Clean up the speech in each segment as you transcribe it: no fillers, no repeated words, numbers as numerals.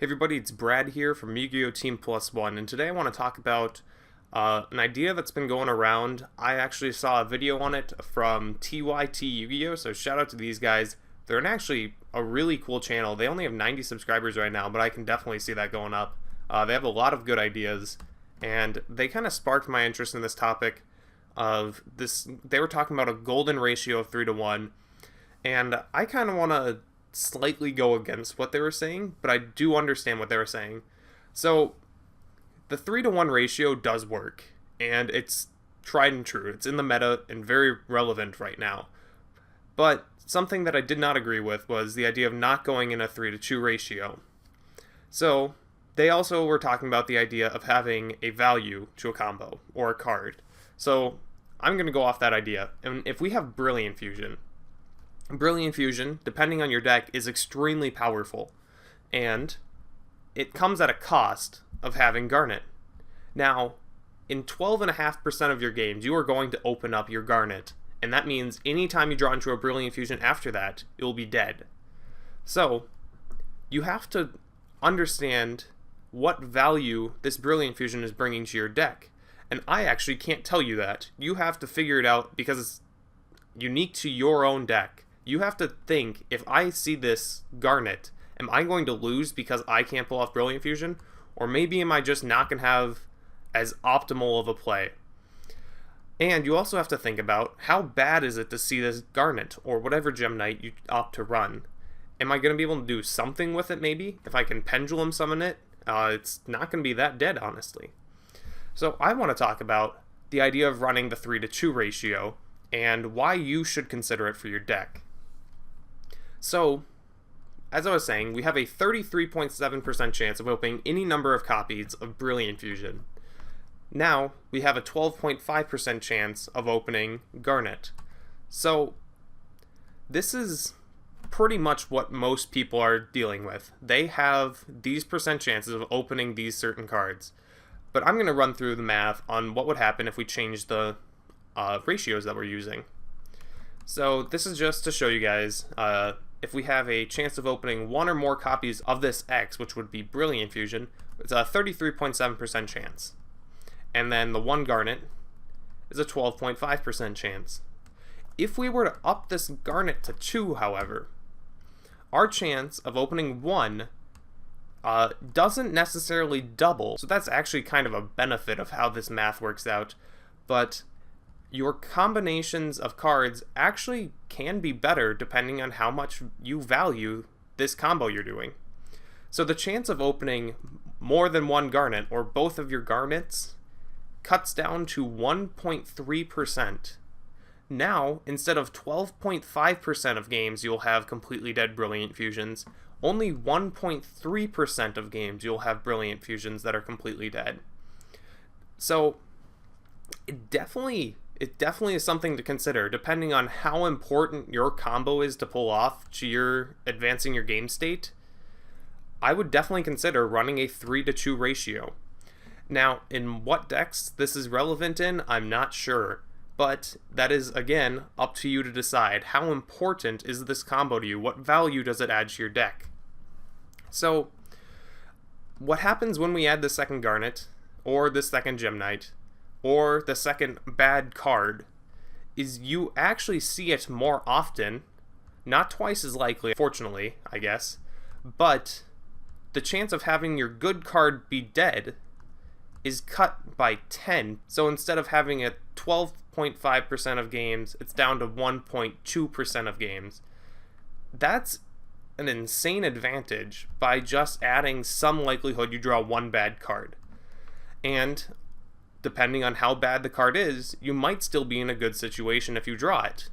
Everybody, it's Brad here from Yugioh Team Plus One, and today I want to talk about an idea that's been going around. I actually saw a video on it from TYT Yugioh, so shout out to these guys. They're actually a really cool channel. They only have 90 subscribers right now, but I can definitely see that going up. They have a lot of good ideas, and they kind of sparked my interest in this topic of this. They were talking about a golden ratio of 3 to 1, and I kind of want to slightly go against what they were saying, but I do understand what they were saying. So the 3 to 1 ratio does work, and it's tried and true. It's in the meta and very relevant right now. But something that I did not agree with was the idea of not going in a 3 to 2 ratio. So they also were talking about the idea of having a value to a combo or a card. So I'm going to go off that idea. And if we have Brilliant Fusion, depending on your deck, is extremely powerful, and it comes at a cost of having Garnet. Now, in 12.5% of your games, you are going to open up your Garnet, and that means anytime you draw into a Brilliant Fusion after that, it will be dead. So, you have to understand what value this Brilliant Fusion is bringing to your deck, and I actually can't tell you that. You have to figure it out because it's unique to your own deck. You have to think, if I see this Garnet, am I going to lose because I can't pull off Brilliant Fusion? Or maybe am I just not going to have as optimal of a play? And you also have to think about, how bad is it to see this Garnet, or whatever Gem Knight you opt to run? Am I going to be able to do something with it maybe? If I can Pendulum Summon it, it's not going to be that dead, honestly. So I want to talk about the idea of running the 3 to 2 ratio, and why you should consider it for your deck. So, as I was saying, we have a 33.7% chance of opening any number of copies of Brilliant Fusion. Now, we have a 12.5% chance of opening Garnet. So, this is pretty much what most people are dealing with. They have these percent chances of opening these certain cards. But I'm going to run through the math on what would happen if we change the ratios that we're using. So, this is just to show you guys, if we have a chance of opening one or more copies of this X, which would be Brilliant Fusion, it's a 33.7% chance. And then the one Garnet is a 12.5% chance. If we were to up this Garnet to 2, however, our chance of opening 1 doesn't necessarily double. So that's actually kind of a benefit of how this math works out. But your combinations of cards actually can be better depending on how much you value this combo you're doing. So the chance of opening more than one Garnet, or both of your Garnets, cuts down to 1.3%. Now, instead of 12.5% of games you'll have completely dead Brilliant Fusions, only 1.3% of games you'll have Brilliant Fusions that are completely dead. So it definitely is something to consider, depending on how important your combo is to pull off to your advancing your game state. I would definitely consider running a 3 to 2 ratio. Now, in what decks this is relevant in, I'm not sure, but that is, again, up to you to decide. How important is this combo to you? What value does it add to your deck? So, what happens when we add the second Garnet, or the second Gem Knight, or the second bad card, is you actually see it more often, not twice as likely, fortunately, I guess, but the chance of having your good card be dead is cut by 10. So instead of having a 12.5% of games, it's down to 1.2% of games. That's an insane advantage by just adding some likelihood you draw one bad card. And depending on how bad the card is, you might still be in a good situation if you draw it.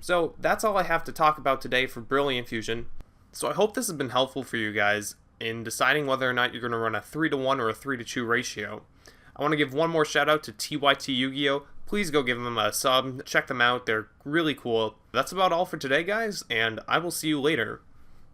So that's all I have to talk about today for Brilliant Fusion. So I hope this has been helpful for you guys in deciding whether or not you're going to run a 3 to 1 or a 3 to 2 ratio. I want to give one more shout out to TYT Yugioh. Please go give them a sub, check them out, they're really cool. That's about all for today, guys, and I will see you later.